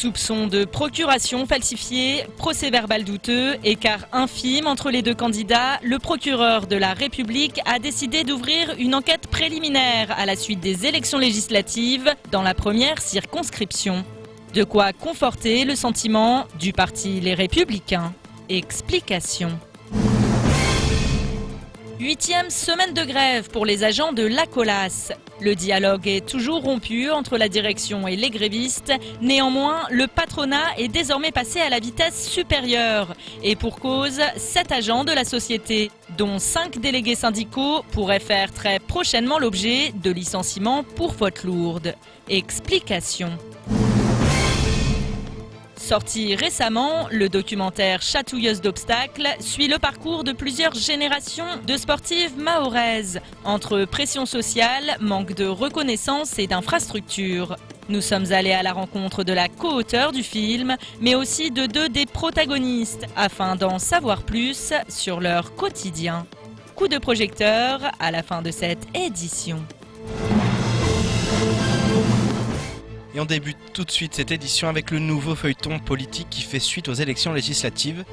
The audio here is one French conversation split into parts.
Soupçons de procuration falsifiée, procès-verbal douteux, écart infime entre les deux candidats, le procureur de la République a décidé d'ouvrir une enquête préliminaire à la suite des élections législatives dans la première circonscription. De quoi conforter le sentiment du parti Les Républicains. Explication. 8e semaine de grève pour les agents de la Colas. Le dialogue est toujours rompu entre la direction et les grévistes. Néanmoins, le patronat est désormais passé à la vitesse supérieure. Et pour cause, 7 agents de la société, dont 5 délégués syndicaux, pourraient faire très prochainement l'objet de licenciements pour faute lourde. Explication. Sorti récemment, le documentaire Chatouilleuse d'obstacles suit le parcours de plusieurs générations de sportives mahoraises, entre pression sociale, manque de reconnaissance et d'infrastructures. Nous sommes allés à la rencontre de la co-auteure du film, mais aussi de 2 des protagonistes, afin d'en savoir plus sur leur quotidien. Coup de projecteur à la fin de cette édition. Et on débute tout de suite cette édition avec le nouveau feuilleton politique qui fait suite aux élections législatives.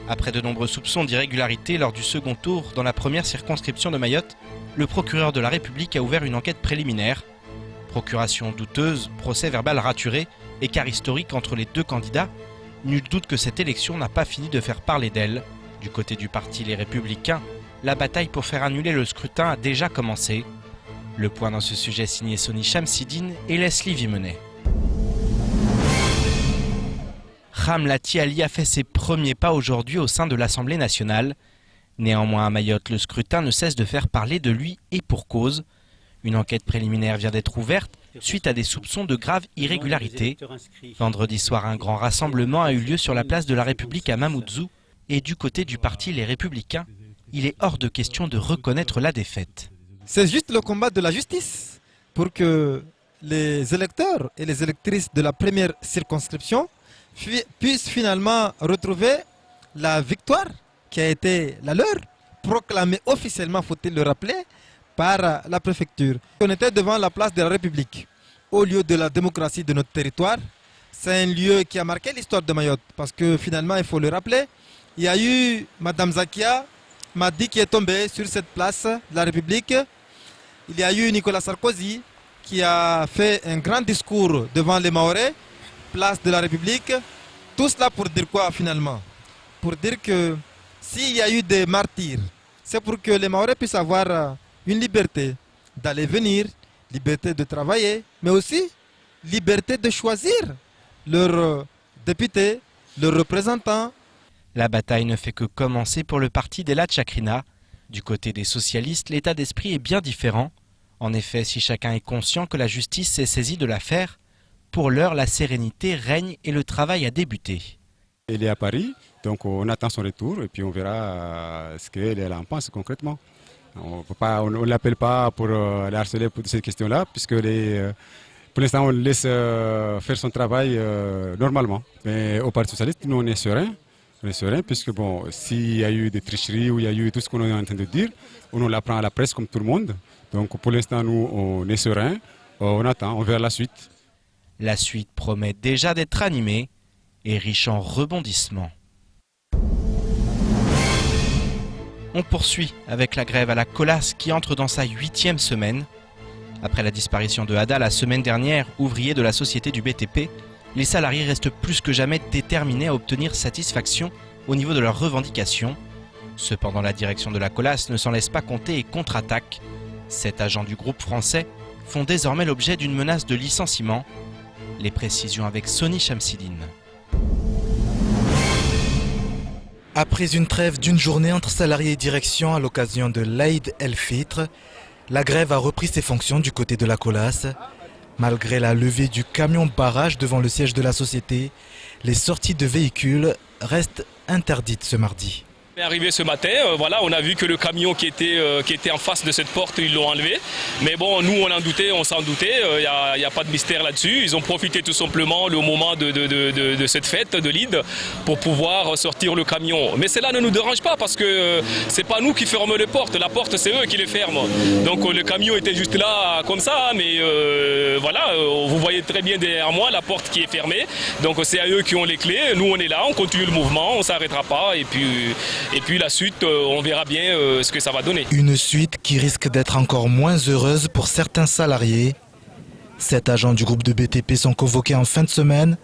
Après de nombreux soupçons d'irrégularité lors du second tour dans la première circonscription de Mayotte, le procureur de la République a ouvert une enquête préliminaire. Procuration douteuse, procès verbal raturé, écart historique entre les deux candidats. Nul doute que cette élection n'a pas fini de faire parler d'elle. Du côté du parti Les Républicains, la bataille pour faire annuler le scrutin a déjà commencé. Le point dans ce sujet signé Sony Chamsidine et Leslie Vimenet. Ramlati Ali a fait ses premiers pas aujourd'hui au sein de l'Assemblée nationale. Néanmoins à Mayotte, le scrutin ne cesse de faire parler de lui et pour cause. Une enquête préliminaire vient d'être ouverte suite à des soupçons de graves irrégularités. Vendredi soir, un grand rassemblement a eu lieu sur la place de la République à Mamoudzou et du côté du parti Les Républicains, il est hors de question de reconnaître la défaite. C'est juste le combat de la justice pour que les électeurs et les électrices de la première circonscription puissent finalement retrouver la victoire qui a été la leur, proclamée officiellement, faut-il le rappeler, par la préfecture. On était devant la place de la République, au lieu de la démocratie de notre territoire. C'est un lieu qui a marqué l'histoire de Mayotte, parce que finalement, il faut le rappeler, il y a eu Madame Zakia Madi qui est tombée sur cette place de la République. Il y a eu Nicolas Sarkozy qui a fait un grand discours devant les Mahorais, place de la République. Tout cela pour dire quoi finalement? Pour dire que s'il y a eu des martyrs, c'est pour que les Mahorais puissent avoir une liberté d'aller venir, liberté de travailler, mais aussi liberté de choisir leurs députés, leurs représentants. La bataille ne fait que commencer pour le parti d'Ela Tchakrina. Du côté des socialistes, l'état d'esprit est bien différent. En effet, si chacun est conscient que la justice s'est saisie de l'affaire, pour l'heure, la sérénité règne et le travail a débuté. Elle est à Paris, donc on attend son retour et puis on verra ce qu'elle en pense concrètement. On ne l'appelle pas pour la harceler pour cette question-là, puisque pour l'instant on laisse faire son travail normalement. Mais au Parti socialiste, nous on est serein. On est serein, puisque bon, s'il y a eu des tricheries ou il y a eu tout ce qu'on est en train de dire, on l'apprend à la presse comme tout le monde. Donc pour l'instant, nous, on est serein, on attend, on verra la suite. La suite promet déjà d'être animée et riche en rebondissements. On poursuit avec la grève à la Colas qui entre dans sa 8e semaine. Après la disparition de Ada la semaine dernière, ouvrier de la société du BTP, les salariés restent plus que jamais déterminés à obtenir satisfaction au niveau de leurs revendications. Cependant, la direction de la Colas ne s'en laisse pas compter et contre-attaque. 7 agents du groupe français font désormais l'objet d'une menace de licenciement. Les précisions avec Sony Chamsidine. Après une trêve d'une journée entre salariés et direction à l'occasion de l'Aïd el-Fitr, la grève a repris ses fonctions du côté de la Colas. Malgré la levée du camion barrage devant le siège de la société, les sorties de véhicules restent interdites ce mardi. On est arrivé ce matin, voilà, on a vu que le camion qui était en face de cette porte, ils l'ont enlevé. Mais bon, nous on en doutait, on s'en doutait, il n'y a pas de mystère là-dessus. Ils ont profité tout simplement le moment de cette fête de l'Eid pour pouvoir sortir le camion. Mais cela ne nous dérange pas parce que c'est pas nous qui fermons les portes, la porte c'est eux qui les ferment. Donc le camion était juste là comme ça, mais voilà, vous voyez très bien derrière moi la porte qui est fermée. Donc c'est à eux qui ont les clés, nous on est là, on continue le mouvement, on ne s'arrêtera pas et puis la suite, on verra bien ce que ça va donner. Une suite qui risque d'être encore moins heureuse pour certains salariés. 7 agents du groupe de BTP sont convoqués en fin de semaine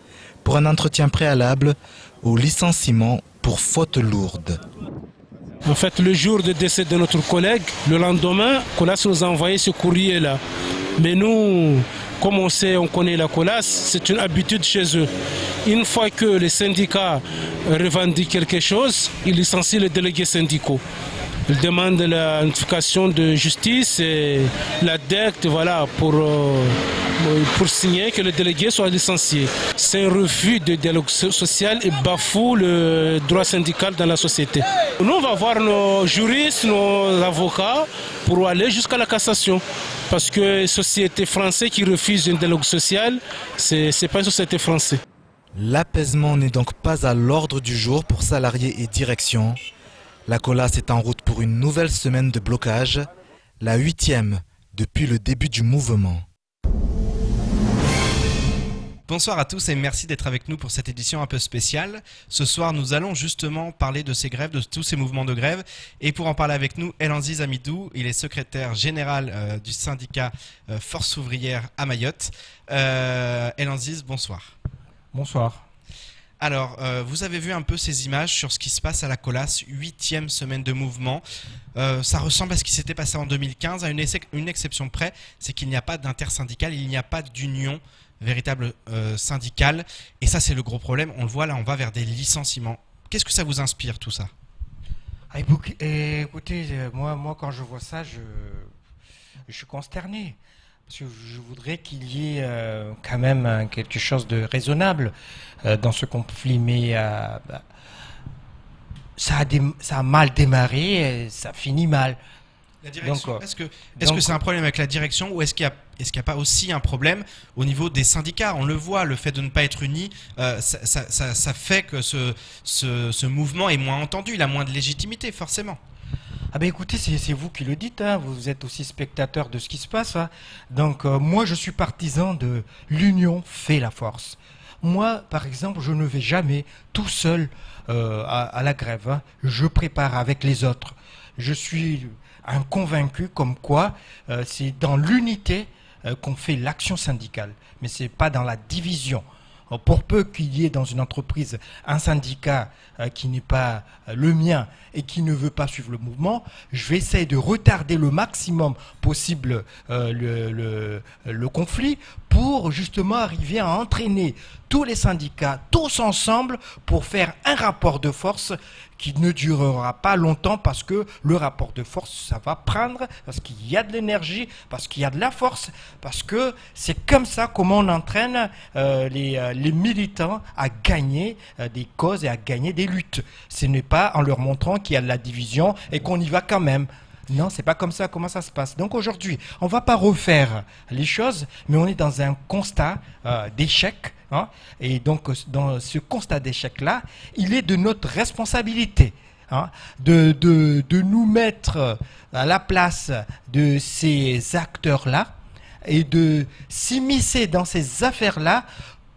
pour un entretien préalable au licenciement pour faute lourde. En fait, le jour de décès de notre collègue, le lendemain, Colas nous a envoyé ce courrier-là. Mais nous, comme on sait, on connaît la Colas, c'est une habitude chez eux. Une fois que les syndicats revendiquent quelque chose, ils licencient les délégués syndicaux. Ils demandent la notification de justice et la DECT, voilà, pour signer que le délégué soit licencié. C'est un refus de dialogue social et bafoue le droit syndical dans la société. Nous, on va voir nos juristes, nos avocats pour aller jusqu'à la cassation. Parce que les sociétés françaises qui refusent un dialogue social, ce n'est pas une société française. L'apaisement n'est donc pas à l'ordre du jour pour salariés et direction. La Colas est en route pour une nouvelle semaine de blocage, la 8e depuis le début du mouvement. Bonsoir à tous et merci d'être avec nous pour cette édition un peu spéciale. Ce soir, nous allons justement parler de ces grèves, de tous ces mouvements de grève. Et pour en parler avec nous, Elanziz Amidou, il est secrétaire général du syndicat Force ouvrière à Mayotte. Elanziz, bonsoir. Bonsoir. Alors, vous avez vu un peu ces images sur ce qui se passe à la Colas, 8e semaine de mouvement. Ça ressemble à ce qui s'était passé en 2015, à une exception près, c'est qu'il n'y a pas d'intersyndicale, il n'y a pas d'union véritable syndicale. Et ça, c'est le gros problème. On le voit là, on va vers des licenciements. Qu'est-ce que ça vous inspire, tout ça ? Écoutez, moi, quand je vois ça, je suis consterné. Parce que je voudrais qu'il y ait quand même quelque chose de raisonnable dans ce conflit, mais ça a mal démarré et ça finit mal. La direction, est-ce que c'est un problème avec la direction ou est-ce qu'il n'y a pas aussi un problème au niveau des syndicats ? On le voit, le fait de ne pas être unis, ça fait que ce mouvement est moins entendu, il a moins de légitimité forcément. Ah ben écoutez, c'est vous qui le dites, hein. Vous êtes aussi spectateur de ce qui se passe. Hein. Donc moi je suis partisan de l'union fait la force. Moi par exemple je ne vais jamais tout seul à la grève. Hein. Je prépare avec les autres. Je suis un convaincu comme quoi c'est dans l'unité qu'on fait l'action syndicale. Mais c'est pas dans la division. Pour peu qu'il y ait dans une entreprise un syndicat qui n'est pas le mien et qui ne veut pas suivre le mouvement, je vais essayer de retarder le maximum possible le conflit pour justement arriver à entraîner tous les syndicats, tous ensemble, pour faire un rapport de force qui ne durera pas longtemps parce que le rapport de force, ça va prendre, parce qu'il y a de l'énergie, parce qu'il y a de la force, parce que c'est comme ça comment on entraîne les militants à gagner des causes et à gagner des luttes. Ce n'est pas en leur montrant qu'il y a de la division et qu'on y va quand même. Non, c'est pas comme ça comment ça se passe. Donc aujourd'hui, on va pas refaire les choses, mais on est dans un constat d'échec. Hein, et donc dans ce constat d'échec-là, il est de notre responsabilité hein, de nous mettre à la place de ces acteurs-là et de s'immiscer dans ces affaires-là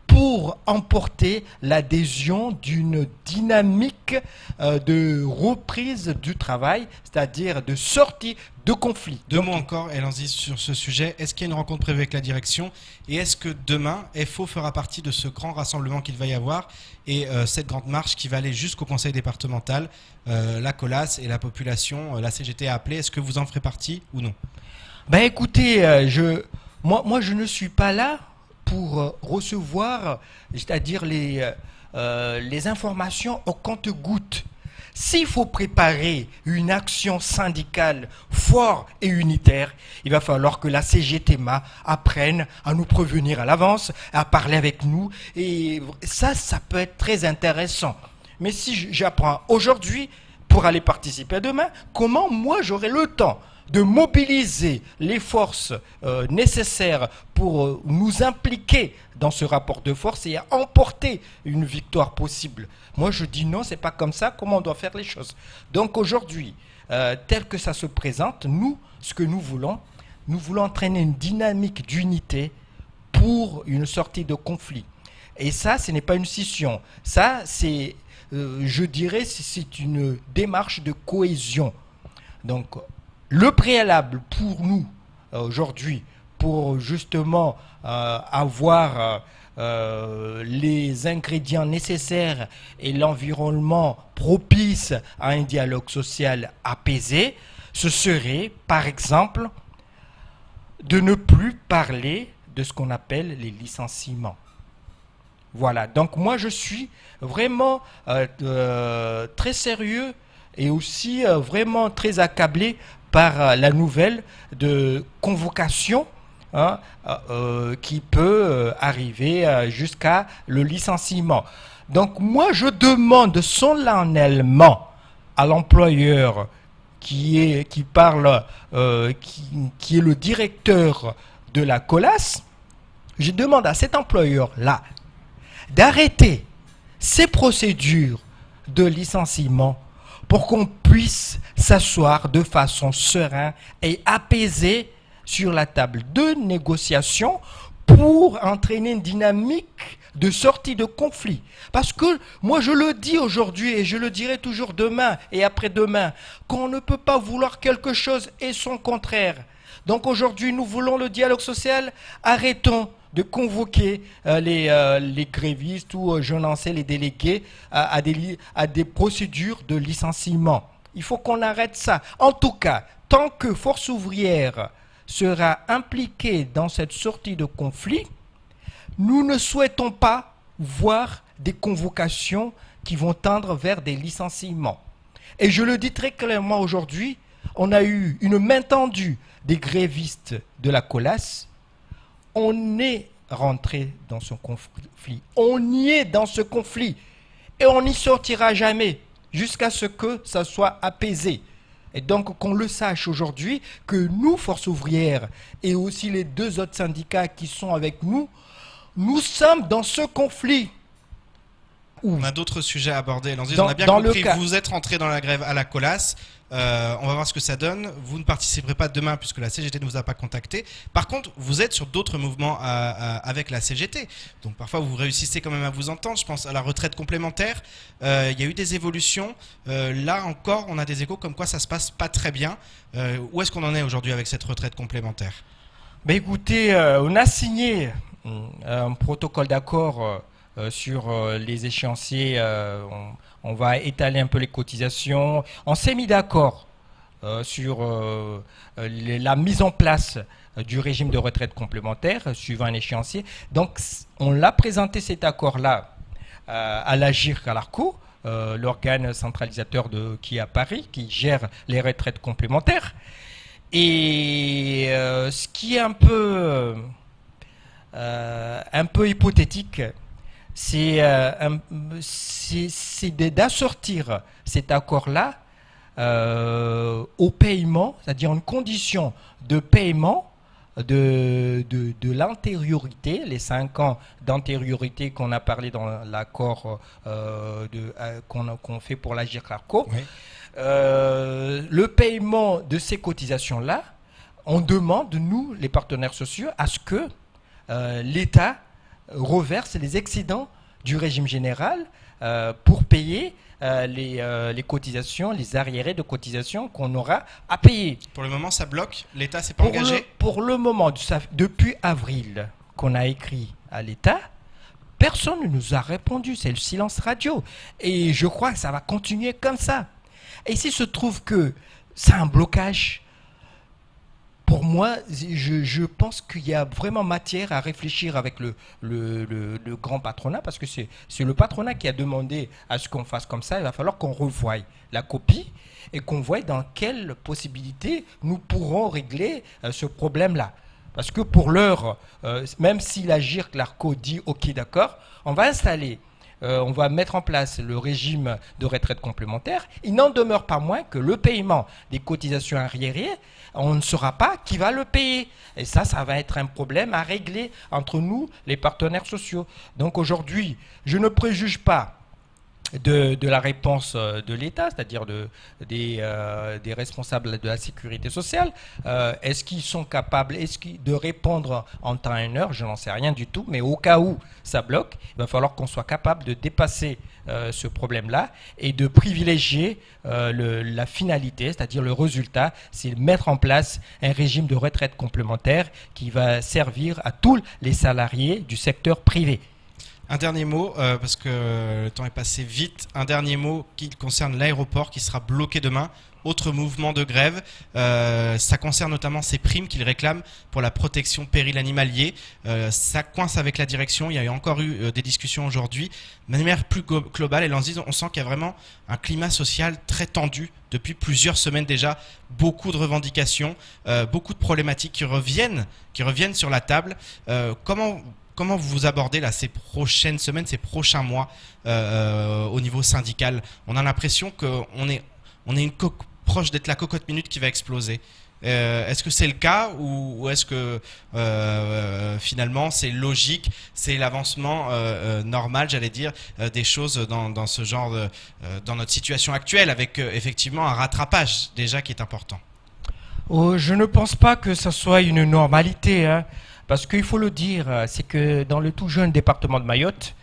pour emporter l'adhésion d'une dynamique de reprise du travail, c'est-à-dire de sortie de conflit. Deux mots encore, Elanziz, sur ce sujet. Est-ce qu'il y a une rencontre prévue avec la direction ? Et est-ce que demain, FO fera partie de ce grand rassemblement qu'il va y avoir et cette grande marche qui va aller jusqu'au conseil départemental, la Colas et la population, la CGT a appelé. Est-ce que vous en ferez partie ou non ? Ben écoutez, moi je ne suis pas là pour recevoir, c'est-à-dire les informations au compte-gouttes. S'il faut préparer une action syndicale forte et unitaire, il va falloir que la CGTMA apprenne à nous prévenir à l'avance, à parler avec nous. Et ça peut être très intéressant. Mais si j'apprends aujourd'hui, pour aller participer demain, comment moi j'aurai le temps de mobiliser les forces nécessaires pour nous impliquer dans ce rapport de force et à emporter une victoire possible. Moi je dis non, c'est pas comme ça, comment on doit faire les choses. Donc aujourd'hui, tel que ça se présente, nous, ce que nous voulons entraîner une dynamique d'unité pour une sortie de conflit. Et ça, ce n'est pas une scission. Ça, c'est, je dirais, c'est une démarche de cohésion. Donc, le préalable pour nous, aujourd'hui, pour justement avoir les ingrédients nécessaires et l'environnement propice à un dialogue social apaisé, ce serait, par exemple, de ne plus parler de ce qu'on appelle les licenciements. Voilà, donc moi je suis vraiment très sérieux et aussi vraiment très accablé par la nouvelle de convocation qui peut arriver jusqu'à le licenciement. Donc moi je demande solennellement à l'employeur qui est le directeur de la COLAS, je demande à cet employeur-là d'arrêter ces procédures de licenciement pour qu'on puisse s'asseoir de façon sereine et apaisée sur la table de négociation pour entraîner une dynamique de sortie de conflit. Parce que moi je le dis aujourd'hui et je le dirai toujours demain et après-demain, qu'on ne peut pas vouloir quelque chose et son contraire. Donc aujourd'hui nous voulons le dialogue social, arrêtons de convoquer les grévistes ou je n'en sais les délégués à des procédures de licenciement. Il faut qu'on arrête ça. En tout cas, tant que Force ouvrière sera impliquée dans cette sortie de conflit, nous ne souhaitons pas voir des convocations qui vont tendre vers des licenciements. Et je le dis très clairement aujourd'hui, on a eu une main tendue des grévistes de la COLAS. On est rentré dans ce conflit. On y est dans ce conflit. Et on n'y sortira jamais jusqu'à ce que ça soit apaisé. Et donc qu'on le sache aujourd'hui que nous, Force ouvrière, et aussi les deux autres syndicats qui sont avec nous, nous sommes dans ce conflit. On a d'autres sujets à aborder. On a bien compris, vous êtes rentré dans la grève à la COLAS. On va voir ce que ça donne. Vous ne participerez pas demain puisque la CGT ne vous a pas contacté. Par contre, vous êtes sur d'autres mouvements avec la CGT. Donc parfois, vous réussissez quand même à vous entendre. Je pense à la retraite complémentaire. Il y a eu des évolutions. Là encore, on a des échos comme quoi ça se passe pas très bien. Où est-ce qu'on en est aujourd'hui avec cette retraite complémentaire ? Ben écoutez, on a signé un protocole d'accord sur les échéanciers. On va étaler un peu les cotisations. On s'est mis d'accord sur la mise en place du régime de retraite complémentaire suivant un échéancier. Donc, on l'a présenté cet accord-là à l'AGIRC à l'ARCO, l'organe centralisateur qui est à Paris, qui gère les retraites complémentaires. Et ce qui est un peu hypothétique, c'est d'assortir cet accord-là au paiement, c'est-à-dire une condition de paiement de l'antériorité, les 5 ans d'antériorité qu'on a parlé dans l'accord qu'on fait pour l'AGIRC-ARCO. Oui. Le paiement de ces cotisations-là, on demande, nous, les partenaires sociaux, à ce que l'État reverse les excédents du régime général pour payer les cotisations, les arriérés de cotisations qu'on aura à payer. Pour le moment, ça bloque. L'État s'est pas engagé. Pour le moment, depuis avril qu'on a écrit à l'État, personne ne nous a répondu. C'est le silence radio. Et je crois que ça va continuer comme ça. Et s'il se trouve que c'est un blocage, pour moi, je pense qu'il y a vraiment matière à réfléchir avec le grand patronat, parce que c'est le patronat qui a demandé à ce qu'on fasse comme ça. Il va falloir qu'on revoie la copie et qu'on voie dans quelles possibilités nous pourrons régler ce problème-là. Parce que pour l'heure, même si l'AGIRC, l'ARCO dit « Ok, d'accord », on va installer on va mettre en place le régime de retraite complémentaire, il n'en demeure pas moins que le paiement des cotisations arriérées, on ne saura pas qui va le payer. Et ça va être un problème à régler entre nous, les partenaires sociaux. Donc aujourd'hui, je ne préjuge pas de la réponse de l'État, c'est-à-dire des responsables de la sécurité sociale. Est-ce qu'ils sont capables de répondre en temps et en heure? Je n'en sais rien du tout, mais au cas où ça bloque, il va falloir qu'on soit capable de dépasser ce problème-là et de privilégier la finalité, c'est-à-dire le résultat, c'est mettre en place un régime de retraite complémentaire qui va servir à tous les salariés du secteur privé. Un dernier mot, parce que le temps est passé vite, un dernier mot qui concerne l'aéroport qui sera bloqué demain. Autre mouvement de grève, ça concerne notamment ces primes qu'il réclame pour la protection péril animalier. Ça coince avec la direction, il y a encore eu des discussions aujourd'hui. De manière plus globale, et on sent qu'il y a vraiment un climat social très tendu depuis plusieurs semaines déjà. Beaucoup de revendications, beaucoup de problématiques qui reviennent sur la table. Comment vous abordez là, ces prochaines semaines, ces prochains mois au niveau syndical? On a l'impression qu'on est proche d'être la cocotte minute qui va exploser. Est-ce que c'est le cas ou est-ce que finalement c'est logique, c'est l'avancement normal, j'allais dire, des choses dans ce genre dans notre situation actuelle avec effectivement un rattrapage déjà qui est important? Je ne pense pas que ce soit une normalité, hein. Parce qu'il faut le dire, c'est que dans le tout jeune département de Mayotte,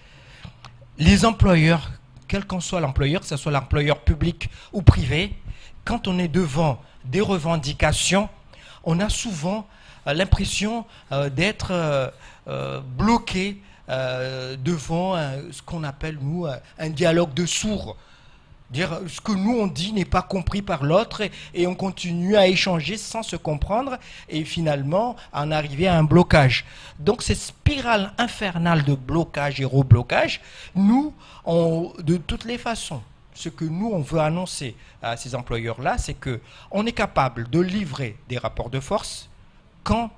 les employeurs, quel qu'en soit l'employeur, que ce soit l'employeur public ou privé, quand on est devant des revendications, on a souvent l'impression d'être bloqué devant ce qu'on appelle, nous, un dialogue de sourds. Dire ce que nous on dit n'est pas compris par l'autre et on continue à échanger sans se comprendre et finalement en arriver à un blocage. Donc cette spirale infernale de blocage et reblocage, nous, de toutes les façons, ce que nous on veut annoncer à ces employeurs-là, c'est qu'on est capable de livrer des rapports de force quand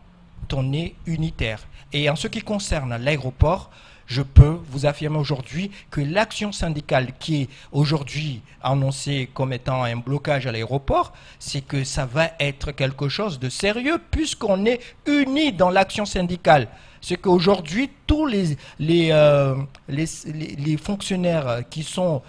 on est unitaire. Et en ce qui concerne l'aéroport, je peux vous affirmer aujourd'hui que l'action syndicale qui est aujourd'hui annoncée comme étant un blocage à l'aéroport, c'est que ça va être quelque chose de sérieux puisqu'on est unis dans l'action syndicale. C'est qu'aujourd'hui, tous les fonctionnaires qui sont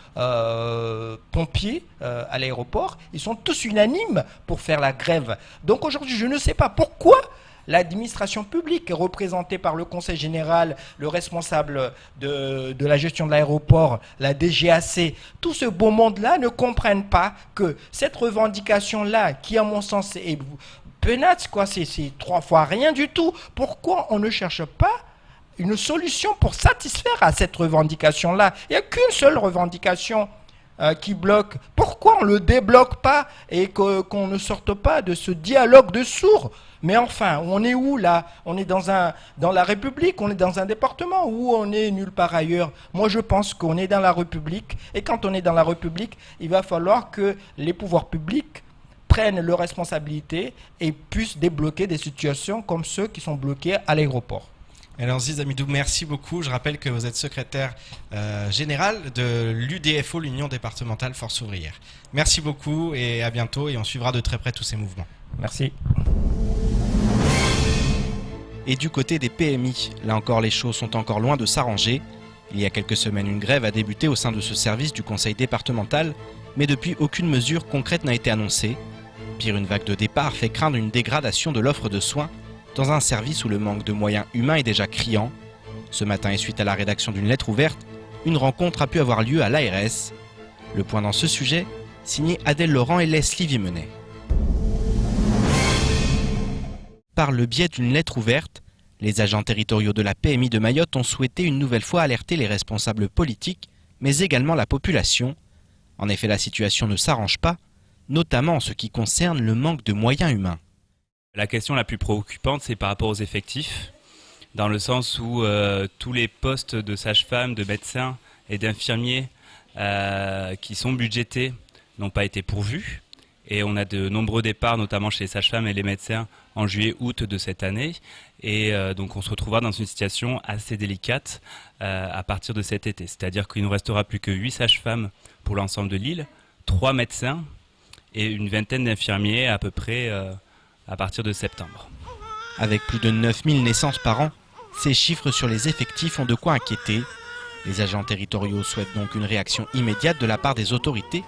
pompiers à l'aéroport, ils sont tous unanimes pour faire la grève. Donc aujourd'hui, je ne sais pas pourquoi l'administration publique, représentée par le Conseil général, le responsable de la gestion de l'aéroport, la DGAC, tout ce beau monde-là ne comprennent pas que cette revendication-là, qui à mon sens est peanuts, quoi, c'est 3 fois rien du tout, pourquoi on ne cherche pas une solution pour satisfaire à cette revendication-là? Il n'y a qu'une seule revendication qui bloque. Pourquoi on ne le débloque pas et qu'on ne sorte pas de ce dialogue de sourds? Mais enfin, on est où là? On est dans la République, on est dans un département ou on est nulle part ailleurs? Moi je pense qu'on est dans la République et quand on est dans la République, il va falloir que les pouvoirs publics prennent leurs responsabilités et puissent débloquer des situations comme ceux qui sont bloqués à l'aéroport. Alors Ziz Amidou, merci beaucoup. Je rappelle que vous êtes secrétaire général de l'UDFO, l'Union départementale Force ouvrière. Merci beaucoup et à bientôt et on suivra de très près tous ces mouvements. Merci. Et du côté des PMI, là encore les choses sont encore loin de s'arranger. Il y a quelques semaines, une grève a débuté au sein de ce service du conseil départemental, mais depuis aucune mesure concrète n'a été annoncée. Pire, une vague de départ fait craindre une dégradation de l'offre de soins dans un service où le manque de moyens humains est déjà criant. Ce matin et suite à la rédaction d'une lettre ouverte, une rencontre a pu avoir lieu à l'ARS. Le point dans ce sujet, signé Adèle Laurent et Leslie Viemenet. Par le biais d'une lettre ouverte, les agents territoriaux de la PMI de Mayotte ont souhaité une nouvelle fois alerter les responsables politiques, mais également la population. En effet, la situation ne s'arrange pas, notamment en ce qui concerne le manque de moyens humains. La question la plus préoccupante, c'est par rapport aux effectifs, dans le sens où tous les postes de sages-femmes, de médecins et d'infirmiers qui sont budgétés n'ont pas été pourvus. Et on a de nombreux départs, notamment chez les sages-femmes et les médecins, en juillet-août de cette année. Et donc on se retrouvera dans une situation assez délicate à partir de cet été. C'est-à-dire qu'il ne nous restera plus que 8 sages-femmes pour l'ensemble de l'île, 3 médecins et une vingtaine d'infirmiers à peu près à partir de septembre. Avec plus de 9000 naissances par an, ces chiffres sur les effectifs ont de quoi inquiéter. Les agents territoriaux souhaitent donc une réaction immédiate de la part des autorités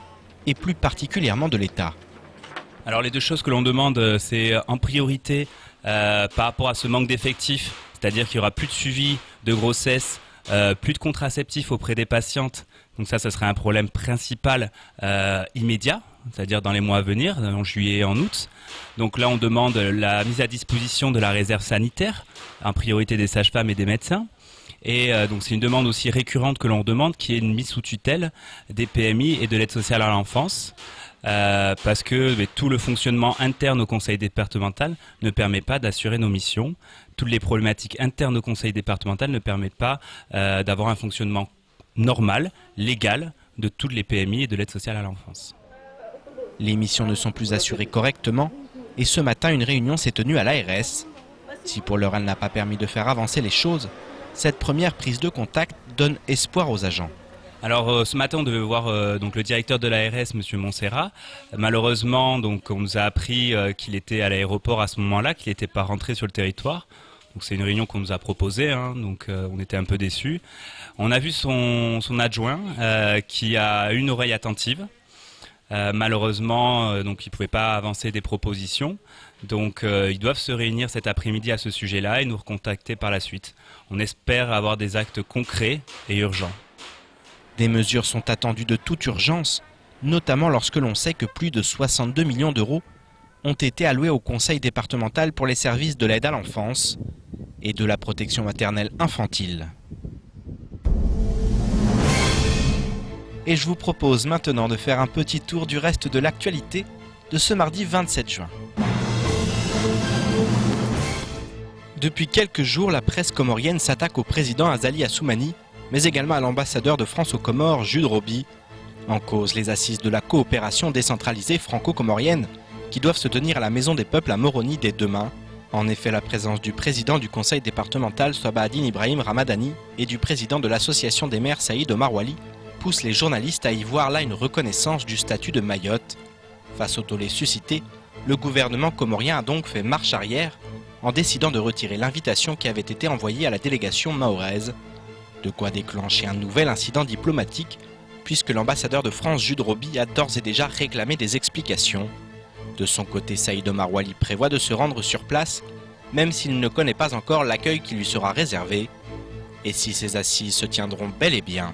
et plus particulièrement de l'État. Alors les deux choses que l'on demande, c'est en priorité par rapport à ce manque d'effectifs, c'est-à-dire qu'il n'y aura plus de suivi de grossesse, plus de contraceptifs auprès des patientes. Donc ça serait un problème principal immédiat, c'est-à-dire dans les mois à venir, en juillet et en août. Donc là, on demande la mise à disposition de la réserve sanitaire, en priorité des sages-femmes et des médecins. Et donc c'est une demande aussi récurrente que l'on demande, qui est une mise sous tutelle des PMI et de l'aide sociale à l'enfance. Parce que tout le fonctionnement interne au conseil départemental ne permet pas d'assurer nos missions. Toutes les problématiques internes au conseil départemental ne permettent pas d'avoir un fonctionnement normal, légal, de toutes les PMI et de l'aide sociale à l'enfance. Les missions ne sont plus assurées correctement et ce matin, une réunion s'est tenue à l'ARS. Si pour l'heure elle n'a pas permis de faire avancer les choses, cette première prise de contact donne espoir aux agents. Alors ce matin on devait voir donc le directeur de l'ARS, M. Montserrat. Malheureusement donc on nous a appris qu'il était à l'aéroport à ce moment-là, qu'il n'était pas rentré sur le territoire. Donc c'est une réunion qu'on nous a proposée, donc on était un peu déçus. On a vu son adjoint qui a une oreille attentive. Malheureusement donc il ne pouvait pas avancer des propositions. Donc ils doivent se réunir cet après-midi à ce sujet-là et nous recontacter par la suite. On espère avoir des actes concrets et urgents. Des mesures sont attendues de toute urgence, notamment lorsque l'on sait que plus de 62 millions d'euros ont été alloués au conseil départemental pour les services de l'aide à l'enfance et de la protection maternelle infantile. Et je vous propose maintenant de faire un petit tour du reste de l'actualité de ce mardi 27 juin. Depuis quelques jours, la presse comorienne s'attaque au président Azali Assoumani, mais également à l'ambassadeur de France aux Comores, Jude Roby. En cause, les assises de la coopération décentralisée franco-comorienne qui doivent se tenir à la Maison des Peuples à Moroni dès demain. En effet, la présence du président du conseil départemental Swabahadine Ibrahim Ramadani et du président de l'association des maires Saïd Omar Wali pousse les journalistes à y voir là une reconnaissance du statut de Mayotte. Face au tollé suscité, le gouvernement comorien a donc fait marche arrière en décidant de retirer l'invitation qui avait été envoyée à la délégation mahoraise. De quoi déclencher un nouvel incident diplomatique, puisque l'ambassadeur de France Jude Roby a d'ores et déjà réclamé des explications. De son côté, Saïd Omar Wali prévoit de se rendre sur place, même s'il ne connaît pas encore l'accueil qui lui sera réservé, et si ces assises se tiendront bel et bien.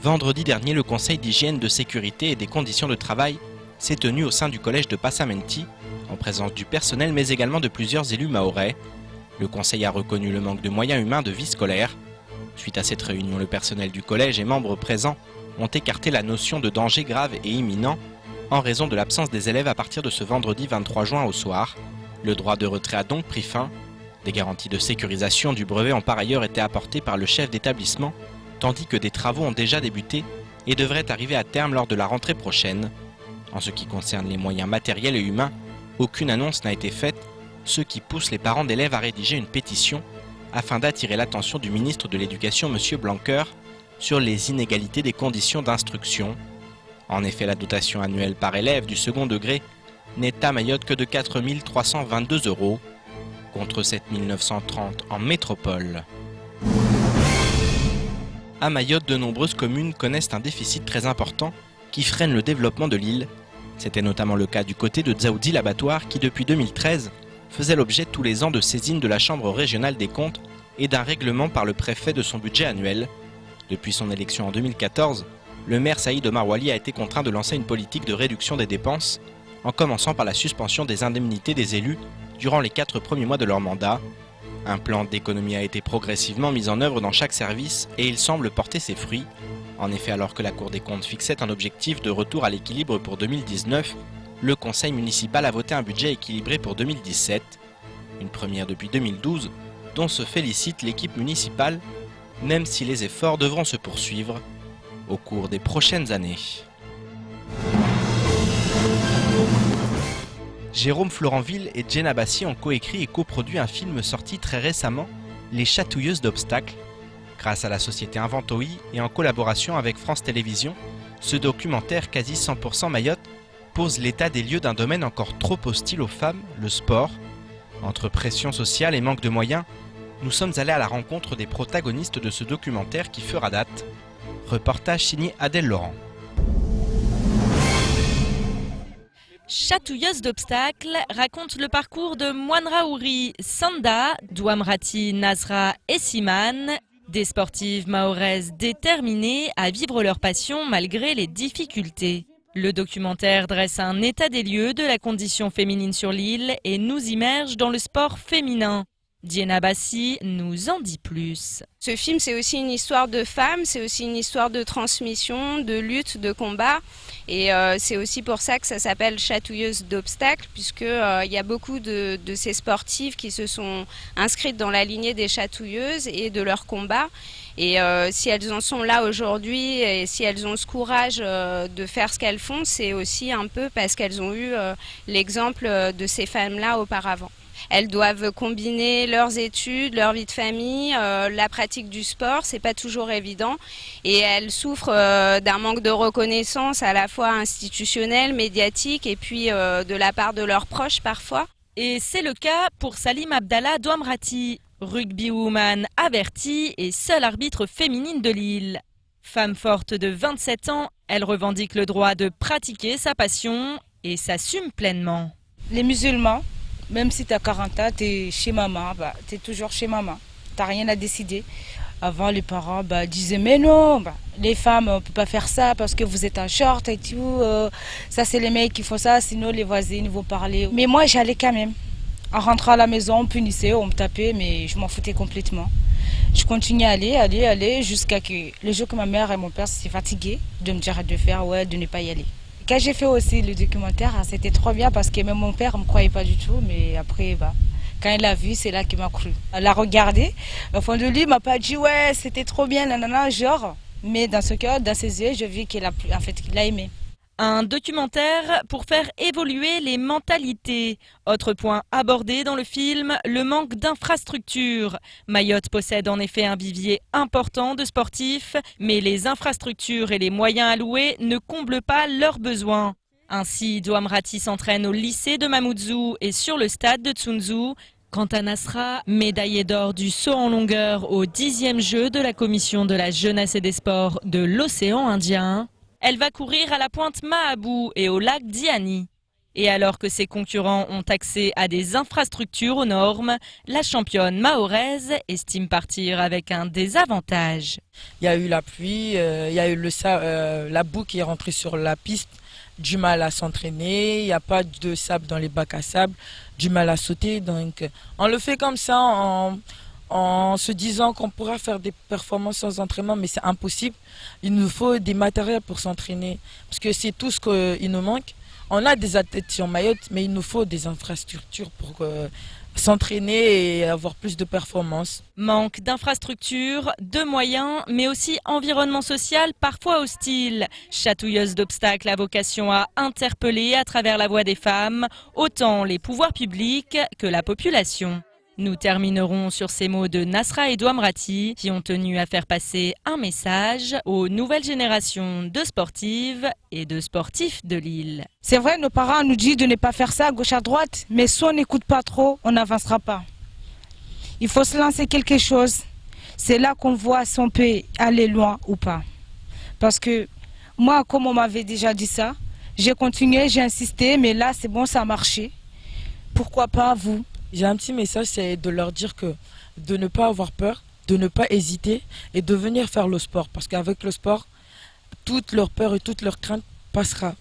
Vendredi dernier, le Conseil d'hygiène, de sécurité et des conditions de travail s'est tenu au sein du collège de Passamenti, en présence du personnel mais également de plusieurs élus mahorais. Le Conseil a reconnu le manque de moyens humains de vie scolaire. Suite à cette réunion, le personnel du collège et membres présents ont écarté la notion de danger grave et imminent en raison de l'absence des élèves à partir de ce vendredi 23 juin au soir. Le droit de retrait a donc pris fin. Des garanties de sécurisation du brevet ont par ailleurs été apportées par le chef d'établissement, tandis que des travaux ont déjà débuté et devraient arriver à terme lors de la rentrée prochaine. En ce qui concerne les moyens matériels et humains, aucune annonce n'a été faite, ce qui pousse les parents d'élèves à rédiger une pétition afin d'attirer l'attention du ministre de l'Éducation, M. Blanquer, sur les inégalités des conditions d'instruction. En effet, la dotation annuelle par élève du second degré n'est à Mayotte que de 4 322 €, contre 7 930 en métropole. À Mayotte, de nombreuses communes connaissent un déficit très important qui freine le développement de l'île. C'était notamment le cas du côté de Dzaoudi l'Abattoir qui, depuis 2013, faisait l'objet tous les ans de saisines de la Chambre régionale des comptes et d'un règlement par le préfet de son budget annuel. Depuis son élection en 2014, le maire Saïd Omar Wali a été contraint de lancer une politique de réduction des dépenses, en commençant par la suspension des indemnités des élus durant les 4 premiers mois de leur mandat. Un plan d'économie a été progressivement mis en œuvre dans chaque service et il semble porter ses fruits. En effet, alors que la Cour des comptes fixait un objectif de retour à l'équilibre pour 2019, le conseil municipal a voté un budget équilibré pour 2017, une première depuis 2012, dont se félicite l'équipe municipale, même si les efforts devront se poursuivre au cours des prochaines années. Jérôme Florenville et Jenna Bassi ont coécrit et coproduit un film sorti très récemment, Les Chatouilleuses d'obstacles. Grâce à la société Inventoi et en collaboration avec France Télévisions, ce documentaire quasi 100% Mayotte pose l'état des lieux d'un domaine encore trop hostile aux femmes, le sport. Entre pression sociale et manque de moyens, nous sommes allés à la rencontre des protagonistes de ce documentaire qui fera date. Reportage signé Adèle Laurent. Chatouilleuse d'obstacles raconte le parcours de Moinraouri, Sanda, Douamrati, Nasra et Simane, des sportives mahoraises déterminées à vivre leur passion malgré les difficultés. Le documentaire dresse un état des lieux de la condition féminine sur l'île et nous immerge dans le sport féminin. Jenna Bassi nous en dit plus. Ce film, c'est aussi une histoire de femmes, c'est aussi une histoire de transmission, de lutte, de combat. Et c'est aussi pour ça que ça s'appelle Chatouilleuse d'obstacles, puisqu'il y a beaucoup de ces sportives qui se sont inscrites dans la lignée des chatouilleuses et de leur combat. Et si elles en sont là aujourd'hui et si elles ont ce courage de faire ce qu'elles font, c'est aussi un peu parce qu'elles ont eu l'exemple de ces femmes-là auparavant. Elles doivent combiner leurs études, leur vie de famille, la pratique du sport, c'est pas toujours évident. Et elles souffrent d'un manque de reconnaissance à la fois institutionnelle, médiatique et puis de la part de leurs proches parfois. Et c'est le cas pour Salim Abdallah Douamrati, rugbywoman avertie et seule arbitre féminine de l'île. Femme forte de 27 ans, elle revendique le droit de pratiquer sa passion et s'assume pleinement. Les musulmans, même si tu as 40 ans, tu es chez maman, tu es toujours chez maman. Tu n'as rien à décider. Avant, les parents disaient mais non, les femmes, on ne peut pas faire ça parce que vous êtes en short et tout. Ça, c'est les mecs qui font ça, sinon les voisines vont parler. Mais moi, j'allais quand même. En rentrant à la maison, on me punissait, on me tapait, mais je m'en foutais complètement. Je continuais à aller, jusqu'à que le jour que ma mère et mon père s'étaient fatigués de me dire de faire, de ne pas y aller. Quand j'ai fait aussi le documentaire, c'était trop bien parce que même mon père ne me croyait pas du tout, mais après, quand il l'a vu, c'est là qu'il m'a cru. Elle l'a regardé, au fond de lui, il m'a pas dit ouais, c'était trop bien, nanana, genre. Mais dans ce cœur, dans ses yeux, je vis qu'il a aimé. Un documentaire pour faire évoluer les mentalités. Autre point abordé dans le film, le manque d'infrastructures. Mayotte possède en effet un vivier important de sportifs, mais les infrastructures et les moyens alloués ne comblent pas leurs besoins. Ainsi, Douamrati s'entraîne au lycée de Mamoudzou et sur le stade de Tsunzu. Quant à Nasra, médaillée d'or du saut en longueur au 10e jeu de la commission de la jeunesse et des sports de l'océan Indien, elle va courir à la pointe Mahabou et au lac Diani. Et alors que ses concurrents ont accès à des infrastructures aux normes, la championne mahoraise estime partir avec un désavantage. Il y a eu la pluie, il y a eu la boue qui est rentrée sur la piste, du mal à s'entraîner, il n'y a pas de sable dans les bacs à sable, du mal à sauter. Donc on le fait comme ça en se disant qu'on pourra faire des performances sans entraînement, mais c'est impossible. Il nous faut des matériels pour s'entraîner, parce que c'est tout ce qu'il nous manque. On a des athlètes sur Mayotte, mais il nous faut des infrastructures pour s'entraîner et avoir plus de performances. Manque d'infrastructures, de moyens, mais aussi environnement social parfois hostile. Chatouilleuse d'obstacles a vocation à interpeller à travers la voix des femmes, autant les pouvoirs publics que la population. Nous terminerons sur ces mots de Nasra et Douamrati qui ont tenu à faire passer un message aux nouvelles générations de sportives et de sportifs de l'île. C'est vrai, nos parents nous disent de ne pas faire ça à gauche à droite, mais si on n'écoute pas trop, on n'avancera pas. Il faut se lancer quelque chose. C'est là qu'on voit si on peut aller loin ou pas. Parce que moi, comme on m'avait déjà dit ça, j'ai continué, j'ai insisté, mais là c'est bon, ça a marché. Pourquoi pas vous ? J'ai un petit message, c'est de leur dire que de ne pas avoir peur, de ne pas hésiter et de venir faire le sport. Parce qu'avec le sport, toute leur peur et toute leur crainte passera.